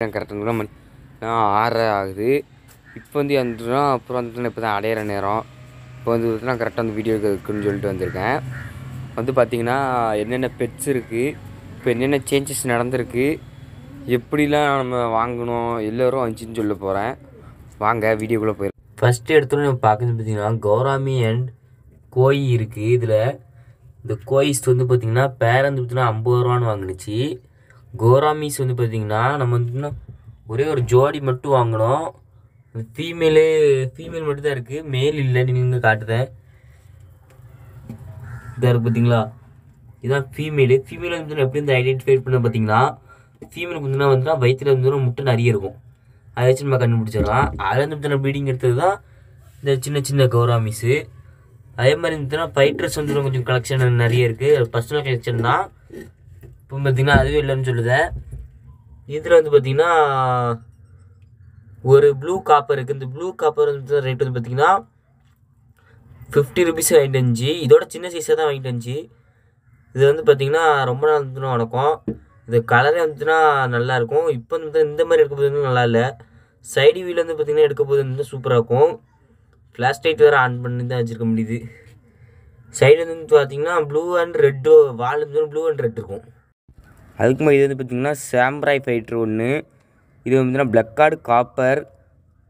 கரெக்டாக மணி 6:30 ஆகுது. இப்போ வந்து வந்துட்டுனா அப்புறம் வந்துட்டு இப்போ தான் அடையிற நேரம். இப்போ வந்து நான் கரெக்டாக வந்து வீடியோ இருக்குன்னு சொல்லிட்டு வந்திருக்கேன். வந்து பார்த்திங்கன்னா என்னென்ன பெட்ஸ் இருக்குது, இப்போ என்னென்ன சேஞ்சஸ் நடந்திருக்கு, எப்படிலாம் நம்ம வாங்கணும் எல்லோரும் வந்துச்சின்னு சொல்ல போகிறேன். வாங்க வீடியோக்குள்ளே போயிடும். ஃபஸ்ட்டு எடுத்தோன்னு நம்ம பார்க்குறது பார்த்திங்கன்னா கௌராமி அண்ட் கோயி இருக்குது. இதில் இந்த கோயிஸ் வந்து பார்த்திங்கன்னா பேர் வந்து பார்த்திங்கன்னா 50 ரூபான்னு வாங்கினுச்சு. கௌராமிஸ் வந்து பார்த்திங்கன்னா நம்ம வந்து ஒரே ஒரு ஜோடி மட்டும் வாங்கினோம். ஃபீமேல் மட்டும் தான் இருக்குது, மேல் இல்லை. நீங்கள் காட்டுதேன் இதாக இருக்குது பார்த்தீங்களா, இதுதான் ஃபீமேலு வந்து எப்படி வந்து ஐடென்டிஃபை பண்ண பார்த்தீங்கன்னா, ஃபீமேலுக்கு வந்துன்னா வயிற்றுல வந்து முட்டை நிறைய இருக்கும். அதை வச்சு நம்ம கண்டுபிடிச்சிடலாம். அதில் வந்து ப்ரீடிங் எடுத்தது தான் இந்த சின்ன சின்ன கௌராமிஸு. அதே மாதிரி இருந்துச்சுன்னா ஃபைட்டர்ஸ் வந்து கொஞ்சம் கலெக்ஷன் நிறைய இருக்குது. பர்சனல் கலெக்ஷன் தான். இப்போ பார்த்திங்கன்னா அதுவே இல்லைன்னு சொல்லுதேன். இதில் வந்து பார்த்திங்கன்னா ஒரு ப்ளூ காப்பர் இருக்குது. இந்த ப்ளூ காப்பர் வந்து ரேட் வந்து பார்த்திங்கன்னா 50 ருபீஸ் வாங்கிட்டு இருந்துச்சு. இதோட சின்ன சைஸாக தான் வாங்கிட்டு இருந்துச்சு. இது வந்து பார்த்திங்கன்னா ரொம்ப நாள் வந்துன்னா வணக்கம். இது கலரே வந்துச்சுன்னா நல்லாயிருக்கும். இப்போ வந்து இந்த மாதிரி எடுக்க போது நல்லா இல்லை. சைடு வீல் வந்து பார்த்திங்கன்னா எடுக்க போது வந்து சூப்பராக இருக்கும். ஃப்ளாஷ் லைட் வேறு ஆன் பண்ணி தான் வச்சுருக்க முடியுது. சைடு வந்து பார்த்திங்கன்னா ப்ளூ அண்ட் ரெட்டு, வால் வந்து ப்ளூ அண்ட் ரெட் இருக்கும். அதுக்கு மாதிரி இது வந்து பார்த்திங்கன்னா சாம்ராய் ஃபைட்ரு ஒன்று. இது வந்துன்னா பிளக் கார்டு காப்பர்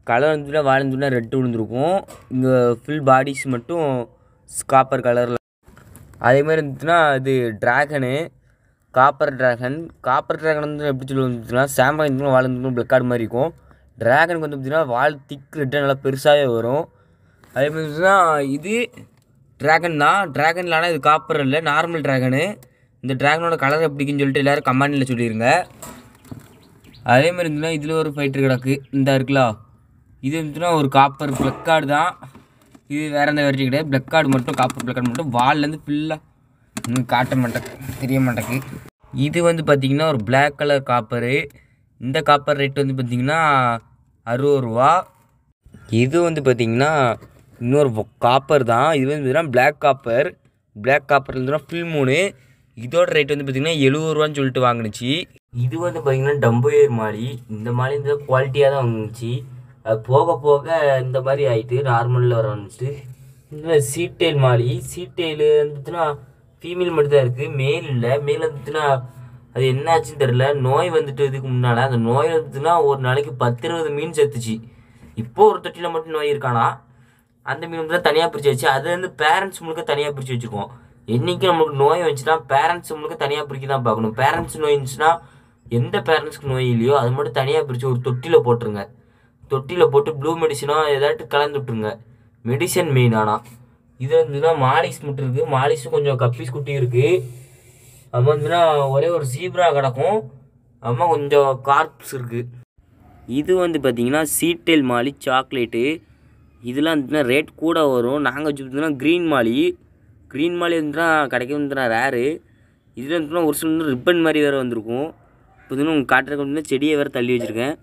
கலர் வந்துன்னா வால் வந்துன்னா ரெட்டு விழுந்துருக்கும். இங்கே ஃபுல் பாடிஸ் மட்டும் காப்பர் கலரில். அதே மாதிரி இருந்துச்சுன்னா இது ட்ராகனு, காப்பர் ட்ராகன் வந்து எப்படி சொல்லி வந்துச்சுன்னா சாம்ராய் இருந்துச்சுன்னா வால் வந்து பிளக் கார்டு மாதிரி இருக்கும். ட்ராகனுக்கு வந்து பார்த்திங்கன்னா வால் திக் ரெட்டாக நல்லா பெருசாகவே வரும். அதே மாதிரி இருந்துச்சுன்னா இது ட்ராகன் தான். ட்ராகனில் ஆனால் இது காப்பர் இல்லை, நார்மல் ட்ராகனு. இந்த ட்ராகனோட கலர் எப்படிக்குன்னு சொல்லிட்டு எல்லோரும் கமெண்டில் சொல்லிடுங்க. அதே மாதிரி இருந்துச்சுன்னா இதில் ஒரு ஃபைட்ரு கிடக்கு, இந்த இருக்குல்ல, இது இருந்துச்சுன்னா ஒரு காப்பர் பிளக் கார்டு தான். இது வேறு எந்த வெரைட்டி கிடையாது, பிளக் கார்டு மட்டும், காப்பர் பிளக் கார்டு மட்டும். வால்லேருந்து ஃபுல்லாக இன்னும் காட்ட மாட்டேக்கு, தெரிய மாட்டேக்கு. இது வந்து பார்த்திங்கன்னா ஒரு பிளாக் கலர் காப்பரு. இந்த காப்பர் ரேட் வந்து பார்த்திங்கன்னா 60 ரூபா. இது வந்து பார்த்திங்கன்னா இன்னொரு காப்பர் தான். இது வந்து பிளாக் காப்பர் இருந்துச்சுன்னா ஃபுல் மூணு. இதோட ரேட் வந்து பார்த்திங்கன்னா 70 ரூபான்னு சொல்லிட்டு வாங்கினுச்சு. இது வந்து பார்த்திங்கன்னா டம்போயர் மாலி. இந்த மாலி இந்த குவாலிட்டியாக தான் வாங்கினுச்சு. அது போக போக இந்த மாதிரி ஆகிட்டு நார்மலில் வர வந்துச்சு. இந்த சீட்டெயில் மாலி, சீட்டெயில் வந்துச்சுன்னா ஃபீமேல் மட்டும் தான் இருக்குது, மேல் இல்லை. மேல் வந்துச்சுன்னா அது என்ன ஆச்சுன்னு தெரில. நோய் வந்துட்டு இதுக்கு முன்னால் அந்த நோய் வந்துச்சுன்னா ஒரு நாளைக்கு 10-20 மீன் செத்துச்சு. இப்போது ஒரு தொட்டியில் மட்டும் நோய் இருக்கானா, அந்த மீன் மட்டும் தான் தனியாக பிரித்து வச்சு அது வந்து பேரண்ட்ஸ் முழுக்க தனியாக பிரித்து வச்சுக்குவோம். என்றைக்கு நம்மளுக்கு நோய் வந்துச்சுன்னா பேரண்ட்ஸ் முழுக்க தனியாக பிரிக்க தான் பார்க்கணும். பேரண்ட்ஸ் நோய் இருந்துச்சுன்னா எந்த பேரண்ட்ஸ்க்கு நோய் இல்லையோ அது மட்டும் தனியாக பிரித்து ஒரு தொட்டியில் போட்டுருங்க. தொட்டியில் போட்டு ப்ளூ மெடிசனோ ஏதாட்டும் கலந்து விட்ருங்க. Medicine main. ஆனால் இது வந்துன்னா மாலிஸ் மட்டும் இருக்குது. மாலிஸும் கொஞ்சம் கப்பீஸ் குட்டி இருக்குது. அம்மா வந்துன்னா ஒரே ஒரு ஜீப்ரா கிடக்கும். அம்மா கொஞ்சம் கார்ப்ஸ் இருக்குது. இது வந்து பார்த்திங்கன்னா சீட்டெயில் மாலி சாக்லேட்டு. இதெல்லாம் வந்துன்னா ரேட் கூட வரும். நாங்கள் வச்சுருந்தோம்னா க்ரீன் மாலி வந்துன்னா கிடைக்க வந்துன்னா ரேரு. இதில் வந்துன்னா ஒரு சில ரிப்பன் மாதிரி வேறு வந்திருக்கும். இப்போ வந்து உங்களுக்கு காட்டுறதுக்கு வந்து செடியை வேறு தள்ளி வச்சுருக்கேன்.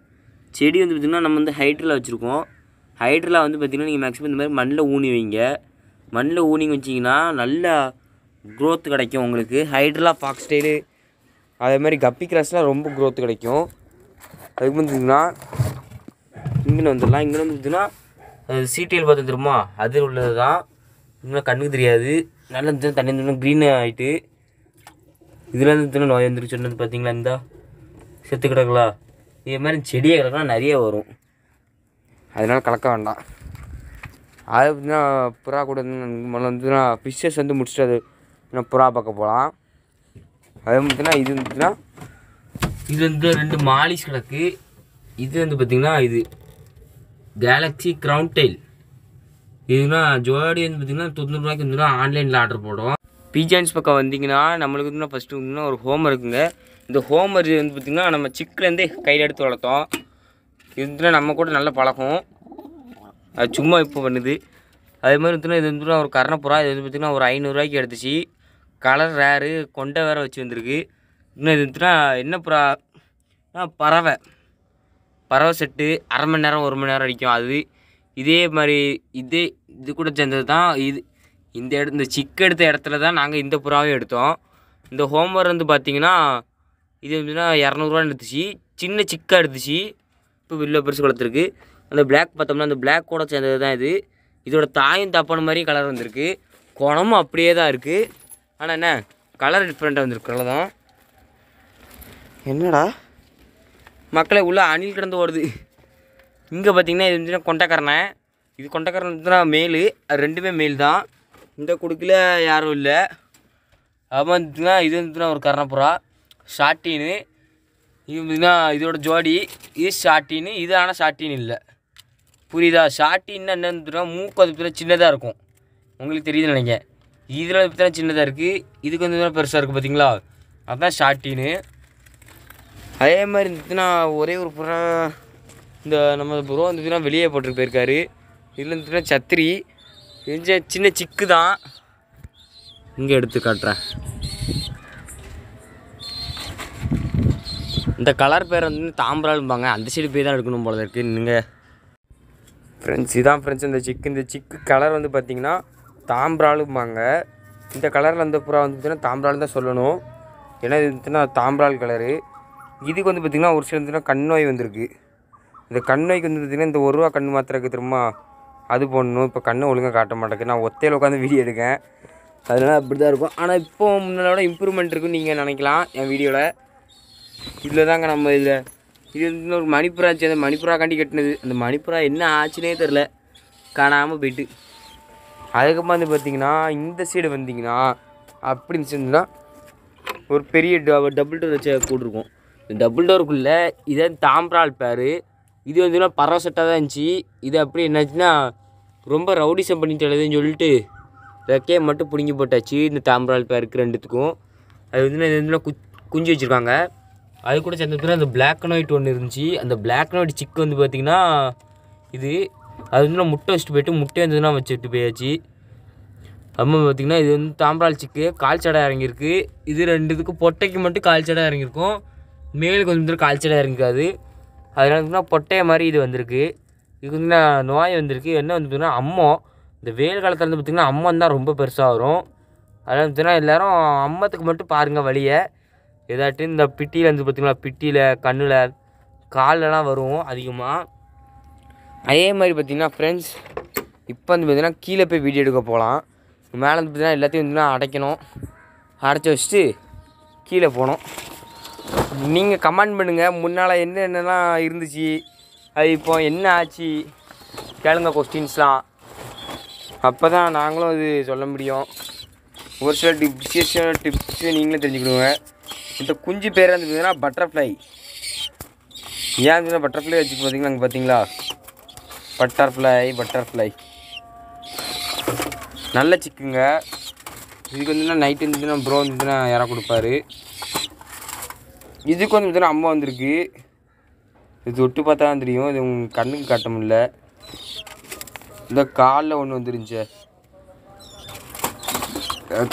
செடி வந்து பார்த்திங்கன்னா நம்ம வந்து ஹைட்ரில் வச்சுருக்கோம். ஹைட்ரில் வந்து பார்த்திங்கன்னா நீங்கள் மேக்ஸிமம் இந்த மாதிரி மண்ணில் ஊனி வைங்க. மண்ணில் ஊனி வச்சிங்கன்னா நல்லா க்ரோத் கிடைக்கும் உங்களுக்கு. ஹைட்ரிலா ஃபாக்ஸ் ஸ்டைலு அதே மாதிரி கப்பி கிராஸ்லாம் ரொம்ப க்ரோத் கிடைக்கும். அதுக்கு பார்த்திங்கன்னா இங்கே வந்துடலாம். இங்கே வந்து பார்த்திங்கன்னா சீட்டியில் பார்த்து தெரியுமா, அது உள்ளது தான். இன்னும் கண்ணுக்கு தெரியாது. நல்லா இருந்துச்சு, தண்ணி இருந்துச்சுன்னா க்ரீன் ஆகிட்டு. இதில் இருந்துச்சுன்னா நோய் வந்துருக்கு சொன்னது பார்த்தீங்களா, இந்த செத்து கிடக்கலாம். இதே மாதிரி செடியை கிடக்கலாம் நிறைய வரும். அதனால் கலக்க வேண்டாம். அது பார்த்திங்கன்னா புறா கூட முதல்ல வந்துன்னா ஃபிஷ்ஷஸ் வந்து முடிச்சுட்டு அது இன்னும் புறா பார்க்க போகலாம். அதே பார்த்திங்கன்னா இது வந்துச்சுன்னா இது வந்து 2 மாலிஸ் கிடக்கு. இது வந்து பார்த்திங்கன்னா இது கேலக்ஸி க்ரௌன் டெயில். இதுனா ஜோடி வந்து பார்த்திங்கன்னா 90 ரூபாய்க்கு வந்துன்னா ஆன்லைனில் ஆர்டர் போடும். பீஜான்ஸ் பக்கம் வந்திங்கன்னா நம்மளுக்கு வந்து ஃபஸ்ட்டு வந்து ஒரு ஹோம் இருக்குங்க. இந்த ஹோமர் வந்து பார்த்திங்கன்னா நம்ம சிக்குலேருந்தே கையில் எடுத்து வளர்த்தோம். இது நம்ம கூட நல்ல பழக்கம். அது சும்மா இப்போ பண்ணுது. அதே மாதிரி வந்துன்னா இது வந்து ஒரு கர்ணப்புறா. இது வந்து பார்த்திங்கன்னா ஒரு 500 ரூபாய்க்கு எடுத்துச்சு. கலர் ரேரு, கொண்டை வேறு வச்சு வந்திருக்கு. இன்னும் இது வந்துன்னா என்ன புறா, பறவை செட்டு 1/2 மணி நேரம் 1 மணி நேரம் அடிக்கும். அது இதே மாதிரி இது கூட சேர்ந்தது தான். இந்த சிக்கு எடுத்த இடத்துல தான் நாங்கள் இந்த புறாவே எடுத்தோம். இந்த ஹோமர் வந்து பார்த்திங்கன்னா இது வந்துன்னா 200 ரூபான்னு எடுத்துச்சு. சின்ன சிக்காக எடுத்துச்சு. இப்போ வெளில பெருசு வளர்த்துருக்கு. அந்த பிளாக் பார்த்தோம்னா அந்த பிளாக் கூட சேர்ந்தது தான் இது. இதோட தாயும் தப்பான மாதிரி கலர் வந்திருக்கு. குணமும் அப்படியே தான் இருக்குது. ஆனால் என்ன கலர் டிஃப்ரெண்ட்டாக வந்திருக்கு. அவ்வளோதான். என்னடா மக்களை உள்ளே அணில் கிடந்து ஓடுது. இங்கே பார்த்தீங்கன்னா இது வந்துச்சுன்னா கொண்டைக்கரணை. இது கொண்டைக்கரணை வந்துச்சுன்னா மேலு. அது ரெண்டுமே மேல் தான். இந்த குடுக்கில் யாரும் இல்லை. அப்போ வந்துச்சுன்னா இது வந்துச்சுன்னா ஒரு கரணப்புறா ஷார்ட்டின்னு. இது வந்துச்சுன்னா இதோட ஜோடி. இது ஷார்ட்டின்னு. இது ஆனால் ஷார்ட்டின்னு இல்லை. புரியுதா? ஷார்ட்டின்னா என்ன வந்துச்சுன்னா மூக்கு அது பற்றினா சின்னதாக இருக்கும். உங்களுக்கு தெரியுதுன்னு நினைக்கிறேன். இதில் பற்றினா சின்னதாக இருக்குது. இதுக்கு வந்து பெருசாக இருக்குது பார்த்தீங்களா? அதுதான் ஷார்ட்டின்னு. அதே மாதிரி இருந்துச்சுன்னா ஒரே ஒரு புறா இந்த நம்ம ப்ரோ வந்துச்சுன்னா வெளியே போட்டுட்டு போயிருக்காரு. இதில் இருந்துச்சுன்னா சத்திரி. இது சின்ன சிக்கு தான். இங்கே எடுத்து காட்டுறேன். இந்த கலர் பேர் வந்து தாம்பராளும்பாங்க. அந்த சைடு போய் தான் எடுக்கணும் போல இருக்குது. நீங்கள் ஃப்ரெண்ட்ஸ் இதான் ஃப்ரெண்ட்ஸ் இந்த சிக்கு கலர் வந்து பார்த்திங்கன்னா தாம்பராளும்பாங்க. இந்த கலரில் அந்த புறா வந்துச்சுன்னா தாம்பராள் தான் சொல்லணும். ஏன்னா இது வந்துச்சுன்னா தாம்பராள் கலரு. இதுக்கு வந்து பார்த்திங்கன்னா ஒரு சில வந்துச்சுன்னா கண் நோய் வந்திருக்கு. இந்த கண் நோய்க்கு வந்து பார்த்திங்கன்னா இந்த 1 ரூபா கண் மாத்திரைக்கு திரும்ப அது போடணும். இப்போ கண்ணை ஒழுங்காக காட்ட மாட்டேங்குது. நான் ஒத்தையில் உட்காந்து வீடியோ எடுக்கேன். அதனால் அப்படி தான் இருக்கும். ஆனால் இப்போ முன்னாடி இம்ப்ரூவ்மெண்ட் இருக்குன்னு நீங்கள் நினைக்கலாம் என் வீடியோவில். இதில் தாங்க நம்ம இது வந்து ஒரு மணிப்புறா ஆச்சு. அந்த மணிப்புறாக்காண்டி கட்டினது. அந்த மணிப்புறா என்ன ஆச்சுன்னே தெரில. காணாமல் போயிட்டு. அதுக்கப்புறம் வந்து பார்த்திங்கன்னா இந்த சைடு வந்திங்கன்னா அப்படி இருந்துச்சுன்னா ஒரு பெரிய டபுள் டோர் வச்ச கூடு இருக்கும். இந்த டபுள் டோருக்குள்ளே இதை தாம்பராள் பேர். இது வந்துன்னா பறவை செட்டாக தான் இருந்துச்சு. இது அப்படி என்னாச்சுன்னா ரொம்ப ரவுடிசம் பண்ணிட்டு எழுதுன்னு சொல்லிட்டு ரெக்கையை மட்டும் பிடுங்கி போட்டாச்சு. இந்த தாம்பராள் பேருக்கு ரெண்டுத்துக்கும். அது வந்து இது வந்து குஞ்சு வச்சுருக்காங்க. அது கூட சேர்ந்ததுன்னா அந்த பிளாக் அண்ட் ஒயிட் ஒன்று இருந்துச்சு. அந்த பிளாக் அண்ட் ஒயிட் சிக்கு வந்து பார்த்திங்கன்னா இது அது வந்து முட்டை வச்சுட்டு போயிட்டு முட்டை வந்துன்னா வச்சுட்டு போயாச்சு. அம்மா பார்த்திங்கன்னா இது வந்து தாம்பராள் சிக்கு கால் சடை இறங்கியிருக்கு. இது ரெண்டுத்துக்கு பொட்டைக்கு மட்டும் கால் சடை இறங்கியிருக்கும். மேலுக்கு வந்து கால் சடை இறங்கிக்காது. அதனால வந்துன்னா பொட்டைய மாதிரி இது வந்திருக்கு. இதுக்கு வந்து நோய் வந்திருக்கு. என்ன வந்துன்னா அம்மோ இந்த வெயில் காலத்தில் வந்து பார்த்திங்கன்னா அம்மன் தான் ரொம்ப பெருசாக வரும். அதனால் வந்துன்னா எல்லோரும் அம்மத்துக்கு மட்டும் பாருங்கள் வழியை. ஏதாட்டு இந்த பிட்டியில் வந்து பார்த்திங்களா பிட்டியில் கண்ணில் காலெலாம் வரும் அதிகமாக. அதே மாதிரி பார்த்திங்கன்னா ஃப்ரெண்ட்ஸ் இப்போ வந்து பார்த்திங்கன்னா கீழே போய் வீடியோ எடுக்க போகலாம். மேலே வந்து பார்த்திங்கன்னா எல்லாத்தையும் வந்துன்னா அடைக்கணும். அடைச்சி வச்சுட்டு கீழே போகணும். நீங்கள் கமெண்ட் பண்ணுங்கள் முன்னால் என்னென்னலாம் இருந்துச்சு, அது இப்போ என்ன ஆச்சு கேளுங்க கொஸ்டின்ஸ்லாம். அப்போ தான் நாங்களும் அது சொல்ல முடியும். ஒரு சில டிப்ஸு நீங்களும் தெரிஞ்சுக்கணுங்க. இந்த குஞ்சு பேர் இருந்ததுன்னா பட்டர்ஃப்ளை. ஏன் இருந்துச்சுன்னா பட்டர்ஃப்ளை வச்சு பார்த்தீங்கன்னா அங்கே பார்த்தீங்களா பட்டர்ஃப்ளை நல்ல சிக்குங்க. இதுக்கு வந்துன்னா நைட்டு இருந்துச்சுன்னா ப்ரோ வந்துச்சுன்னா யாராக கொடுப்பாரு. இதுக்கு வந்து பார்த்தீங்கன்னா அம்மா வந்திருக்கு. இது தொட்டு பார்த்தா தான் தெரியும். இது உங்கள் கண்ணுக்கு காட்ட முடியல. இந்த காலில் ஒன்று வந்துருந்துச்சு.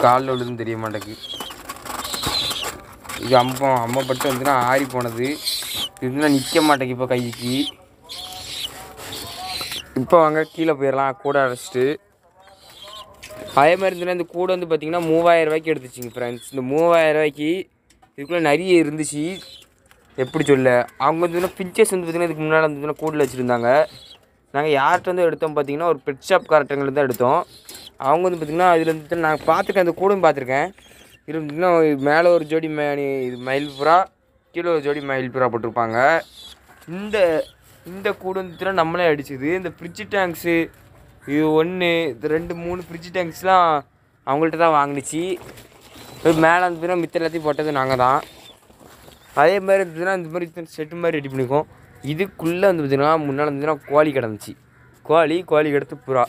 காலில் உள்ளதுன்னு தெரிய மாட்டேங்குது. இது அம்மா பட்டு வந்துன்னா ஆறி போனது. இதுனா நிற்க மாட்டேங்குது இப்போ கைக்கு. இப்போ வாங்க கீழே போயிடலாம் கூடை அடைச்சிட்டு. அதே மாதிரி இருந்துன்னா இந்த கூடை வந்து பார்த்திங்கன்னா 3000 ரூபாய்க்கு எடுத்துச்சிங்க ஃப்ரெண்ட்ஸ். இந்த 3000 ரூபாய்க்கு இதுக்குள்ளே நிறைய இருந்துச்சு. எப்படி சொல்ல அவங்க வந்து பிஞ்சஸ் வந்து பார்த்திங்கன்னா இதுக்கு முன்னாடி வந்து கூடில் வச்சுருந்தாங்க. நாங்கள் யார்கிட்ட வந்து எடுத்தோம் பார்த்திங்கன்னா ஒரு பெட் ஷாப் காரட்டங்கள் தான் எடுத்தோம். அவங்க வந்து பார்த்திங்கன்னா இதில் வந்து நான் பார்த்துருக்கேன். அந்த கூடும் பார்த்துருக்கேன். இது வந்துன்னா மேலே ஒரு ஜோடி இது மயில்புறா, கீழே ஒரு ஜோடி மயில்புறா போட்டிருப்பாங்க. இந்த கூடு வந்துச்சுன்னா நம்மளே அடிச்சுது. இந்த ஃப்ரிட்ஜ் டேங்க்ஸு இது 1 இது 2 3 ஃப்ரிட்ஜ் டேங்க்ஸ்லாம் அவங்கள்ட்ட தான் வாங்கினுச்சு. மேலே வந்துச்சுன்னா மித்த எல்லாத்தையும் போட்டது நாங்கள் தான். அதே மாதிரி இருந்துச்சுன்னா இந்த மாதிரி செட்டு மாதிரி ரெடி பண்ணிக்குவோம். இதுக்குள்ளே வந்து பார்த்திங்கன்னா முன்னால் வந்துச்சுன்னா கோழி கிடந்துச்சு. கோழி கிடத்து புறா.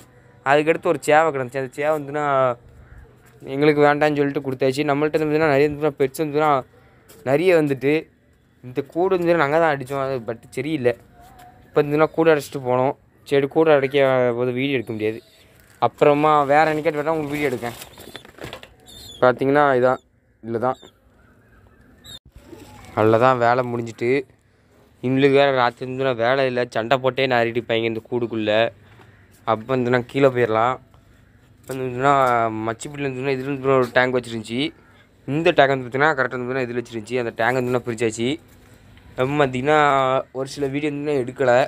அதுக்கடுத்து ஒரு சேவை கிடந்துச்சு. அந்த சேவை வந்துன்னா எங்களுக்கு வேண்டான்னு சொல்லிட்டு கொடுத்தாச்சு. நம்மள்ட்ட வந்துச்சுன்னா நிறைய இருந்துச்சுன்னா பெட்ஸ் வந்துச்சுன்னா நிறைய வந்துட்டு இந்த கூடு வந்துச்சுன்னா நாங்கள் தான் அடித்தோம். அது பட் சரியில்லை. இப்போ இருந்துச்சுன்னா கூடை அடைச்சிட்டு போனோம். சரி கூடை அடைக்க போது வீடியோ எடுக்க முடியாது. அப்புறமா வேறு என்னைக்காட்டு வேணால் உங்களுக்கு வீடியோ எடுக்கேன். பார்த்திங்கன்னா இதான் இல்லை தான் அவ்வளோதான் வேலை முடிஞ்சிட்டு. இவங்களுக்கு வேறு ராத்திரி இருந்துன்னா வேலை இல்லை. சண்டை போட்டே நிறைய இந்த கூடுக்குள்ளே. அப்போ வந்துன்னா கீழே போயிடலாம். இப்போ வந்துன்னா மச்சிப்பிட்டில் இருந்துச்சுன்னா இதில் இருந்து ஒரு டேங்க் வச்சுருந்துச்சி. இந்த டேங்க் வந்து பார்த்திங்கன்னா கரெக்டாக இருந்துச்சுன்னா இதில் வச்சுருந்துச்சி. அந்த டேங்க் வந்துன்னா பிரிச்சாச்சு. நம்ம பார்த்திங்கன்னா ஒரு சில வீடியோ வந்து எடுக்கலை.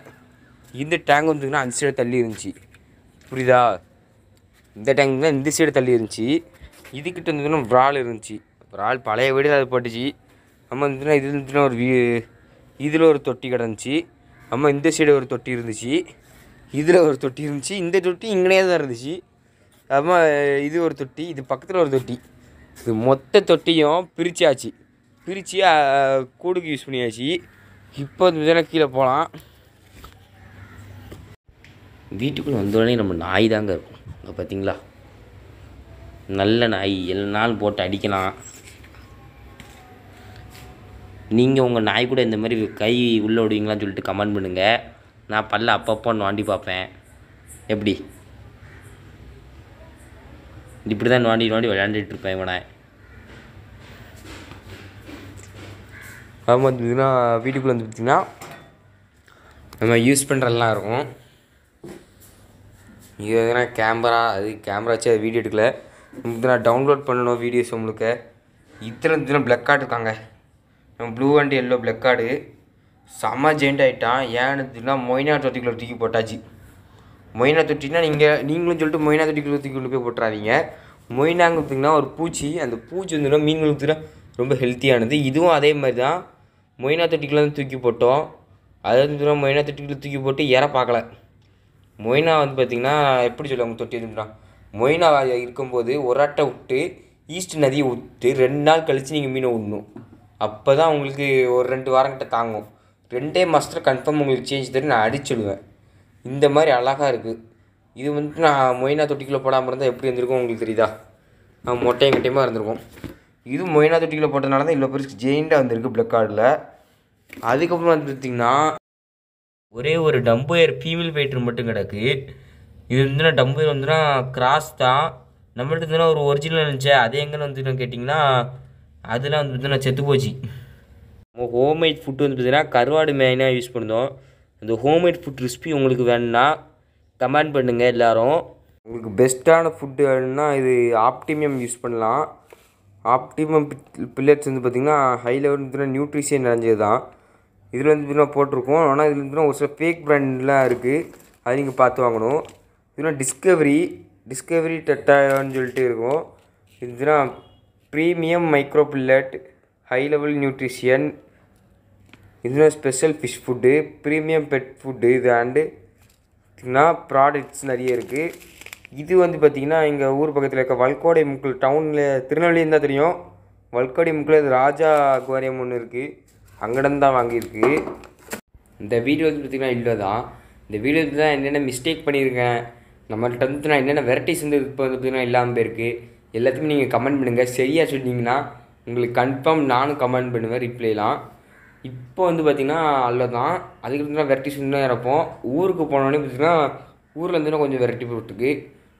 இந்த டேங்க் வந்துங்கன்னா அந்த சைடு தள்ளி இருந்துச்சு, புரியுதா? இந்த டேங்க் தான் இந்த சைடு தள்ளி இருந்துச்சு. இதுக்கிட்ட இருந்ததுன்னா விரால் இருந்துச்சு. விரால் பழைய வீடு அது போட்டுச்சு. நம்ம வந்துன்னா இது இருந்துச்சுன்னா இதில் ஒரு தொட்டி கிடந்துச்சு. நம்ம இந்த சைடு ஒரு தொட்டி இருந்துச்சு, இதில் ஒரு தொட்டி இருந்துச்சு, இந்த தொட்டி இங்கனே தான் இருந்துச்சு. அம்மா இது ஒரு தொட்டி, இது பக்கத்தில் ஒரு தொட்டி. இது மொத்த தொட்டியும் பிரித்தாச்சு. பிரித்து கூடுக்கு யூஸ் பண்ணியாச்சு. இப்போ வந்து கீழே போகலாம். வீட்டுக்குள்ளே வந்தோடனே நம்ம நாய் தாங்க இருக்கும். அங்கே பார்த்தீங்களா, நல்ல நாய், எல்லா நாள் போட்டு அடிக்கலாம். நீங்கள் உங்கள் நாய் கூட இந்த மாதிரி கை உள்ளே விடுவீங்களான்னு சொல்லிட்டு கமெண்ட் பண்ணுங்கள். நான் பல்ல அப்பப்போ நோண்டி பார்ப்பேன். எப்படி இப்படி தான் நோண்டி விளையாண்டுட்டு இருப்பேன் இவனை. ஆமாம், பார்த்திங்கன்னா வீட்டுக்குள்ளே வந்து பார்த்திங்கன்னா நம்ம யூஸ் பண்ணுறதெல்லாம் இருக்கும். இது எதுனா கேமரா, அது கேமரா வச்சு அது வீடியோ எடுக்கல. நான் டவுன்லோட் பண்ணணும் வீடியோஸ் உங்களுக்கு. இத்தனை இருந்துச்சுன்னா பிளக் கார்டு இருக்காங்க. நம்ம blue and yellow plug card செம்ம ஜெயிண்ட் ஆகிட்டான். ஏன்னு இருந்துச்சுன்னா மொய்னா தொட்டிக்குள்ளே தூக்கி போட்டாச்சு. மொய்னா தொட்டினா நீங்களும் சொல்லிட்டு மொய்னா தொட்டிக்குள்ளே தூக்கி போய் போட்டுறாதீங்க. மொய்னாங்க பார்த்திங்கன்னா ஒரு பூச்சி. அந்த பூச்சி வந்துன்னா மீன்களுக்கு ரொம்ப ஹெல்த்தியானது. இதுவும் அதே மாதிரி தான். மொய்னா தொட்டிக்குள்ளே வந்து தூக்கி போட்டோம். அது வந்து மொய்னா தொட்டிக்குள்ளே தூக்கி போட்டு ஏற பார்க்கல. மொய்னா வந்து பார்த்திங்கன்னா எப்படி சொல்லுவாங்க, தொட்டி வந்துட்டான். மொய்னா இருக்கும்போது ஒரு அட்டை விட்டு ஈஸ்ட் நதியை விட்டு 2 நாள் கழித்து நீங்கள் மீனை விடணும். அப்போ தான் உங்களுக்கு ஒரு 2 வாரங்கிட்ட தாங்கும். 2 மாதத்தில் கன்ஃபார்ம் உங்களுக்கு சேஞ்ச் தரும். நான் அடிச்சுடுவேன். இந்த மாதிரி அழகாக இருக்குது. இது வந்து நான் மொய்னா தொட்டிக்குள்ளே போடாமல் இருந்தால் எப்படி இருந்திருக்கும் உங்களுக்கு தெரியுதா? நான் மொட்டையும் இருந்திருக்கும். இது மொய்னா தொட்டிக்குள்ளே போட்டதுனால தான் இவ்வளோ பெருசு ஜெயிண்டாக வந்திருக்கு பிளக் கார்டில். அதுக்கப்புறம் வந்து பார்த்திங்கன்னா ஒரே ஒரு டம்போயர் ஃபீமேல் ஃபைட்டர் மட்டும் கிடக்கு. இது வந்துன்னா டம்போயர் வந்துன்னா கிராஸ் தான். நம்மள்ட்ட இருந்துன்னா ஒரு ஒரிஜினல் இருந்துச்சு. அது எங்கன்னு வந்துன்னு கேட்டிங்கன்னா அதெல்லாம் வந்து பார்த்திங்கன்னா செத்து போச்சு. நம்ம ஹோம்மேட் ஃபுட்டு வந்து பார்த்திங்கன்னா கருவாடு மெயினாக யூஸ் பண்ணுறோம். அந்த ஹோம்மேட் ஃபுட் ரெசிபி உங்களுக்கு வேணும்னா கமெண்ட் பண்ணுங்கள் எல்லோரும். உங்களுக்கு பெஸ்ட்டான ஃபுட்டு வேணும்னா இது ஆப்டிமியம் யூஸ் பண்ணலாம். ஆப்டிமம் பில்லட்ஸ் வந்து பார்த்திங்கன்னா ஹை லெவல் வந்து நியூட்ரிஷன் நிறைஞ்சது தான். இதில் வந்து பார்த்திங்கன்னா போட்டிருக்கோம். ஆனால் இதில் வந்து ஒரு சில ஃபேக் பிராண்ட்லாம் இருக்குது. அது நீங்கள் பார்த்து வாங்கணும். இதெல்லாம் டிஸ்கவரி டெட்டான்னு சொல்லிட்டு இருக்கும். இதுதான் premium micro pellet, high level nutrition. இதுதான் special fish food, premium pet food. இது அண்டு பார்த்திங்கன்னா ப்ராடக்ட்ஸ் நிறைய இருக்குது. இது வந்து பார்த்திங்கன்னா எங்கள் ஊர் பக்கத்தில் இருக்க வல்கோடை முக்கில் டவுனில், திருநெல்வேலியும் தான் தெரியும். வல்கோடை முக்கில் இது ராஜா அக்வாரியம் ஒன்று இருக்குது, அங்கேருந்து தான் வாங்கியிருக்கு. இந்த வீடியோ வந்து பார்த்திங்கன்னா இல்லை தான். இந்த வீடியோ தான் என்னென்ன மிஸ்டேக் பண்ணியிருக்கேன், நம்மள்கிட்ட வந்து நான் என்னென்ன வெரைட்டிஸ் வந்து இப்போ வந்து பார்த்திங்கன்னா இல்லாமல் போயிருக்கு. எல்லாத்தையுமே நீங்கள் கமெண்ட் பண்ணுங்கள். சரியாக சொன்னீங்கன்னா உங்களுக்கு கன்ஃபார்ம் நானும் கமெண்ட் பண்ணுவேன், ரிப்ளைலாம். இப்போ வந்து பார்த்திங்கன்னா அவ்வளோதான். அதுக்கு வெரைட்டிஸ் இன்னும் இறப்போம். ஊருக்கு போனோடனே பார்த்திங்கன்னா ஊரில் இருந்துன்னா கொஞ்சம் வெரைட்டி போட்டுருக்கு.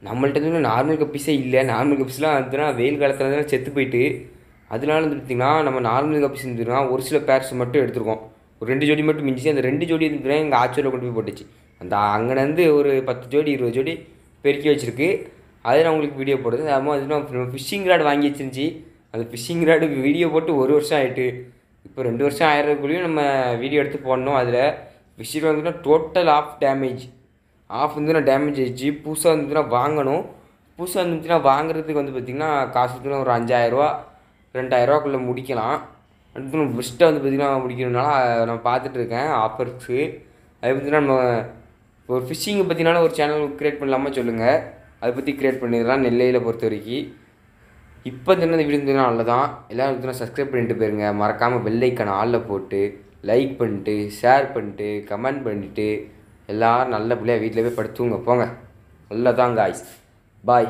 நம்மள்ட்ட வந்து நார்மல் கப்பீஸே இல்லை. நார்மல் கப்பீஸ்லாம் வந்துன்னா வெயில் காலத்தில் தான் செத்து போயிட்டு. அதனால வந்து பார்த்திங்கன்னா நம்ம நார்மல் கப்பீஸ் இருந்துன்னா ஒரு சில பேர்ஸ் மட்டும் எடுத்துருக்கோம். ஒரு 2 ஜோடி மட்டும் மிஞ்சிச்சு. அந்த 2 ஜோடி இருந்துச்சுன்னா எங்கள் ஆச்சூரில் கொண்டு போய் போட்டுச்சு. அந்த அங்கேருந்து ஒரு 10 ஜோடி 20 ஜோடி பெருக்கி வச்சுருக்கு. அதை நான் உங்களுக்கு வீடியோ போடுறது. அதுமாதிரி ஃபிஷ்ஷிங் ராட் வாங்கி வச்சிருந்துச்சி. அந்த ஃபிஷ்ஷிங் ராடுக்கு வீடியோ போட்டு 1 வருஷம் ஆகிட்டு. இப்போ 2 வருஷம் ஆயிரக்குள்ளேயும் நம்ம வீடியோ எடுத்து போடணும். அதில் ஃபிஷ்ஷில் வந்துன்னா டோட்டல் ஆஃப் வந்துன்னா டேமேஜ் ஆகிடுச்சு. புதுசாக வந்துச்சுன்னா வாங்கணும். புதுசாக வந்துச்சுன்னா வாங்குறதுக்கு வந்து பார்த்திங்கன்னா காசு வந்துன்னா ஒரு 5000ரூவா 2000ரூவாக்குள்ளே முடிக்கலாம். அடுத்து பெஸ்ட்டாக வந்து பார்த்திங்கன்னா முடிக்கணும்னால நான் பார்த்துட்ருக்கேன் ஆஃபர்ஸு. அது பார்த்திங்கன்னா நம்ம ஒரு ஃபிஷ்ஷிங்கை பற்றினாலும் ஒரு சேனல் க்ரியேட் பண்ணலாமா சொல்லுங்கள். அதை பற்றி க்ரியேட் பண்ணிடலாம் நெல்லையில் பொறுத்த வரைக்கும். இப்போ இந்த வீடியோ இருந்ததுன்னா அவ்வளோதான். எல்லோரும் இருந்துன்னா சப்ஸ்கிரைப் பண்ணிட்டு போயிருங்க. மறக்காமல் பெல் ஐக்கான் ஆளில் போட்டு லைக் பண்ணிட்டு ஷேர் பண்ணிட்டு கமெண்ட் பண்ணிவிட்டு எல்லோரும் நல்ல பிள்ளையாக வீட்டில் போய் படுத்துங்க போங்க. அவ்வளோதான் காய்ஸ், பாய்.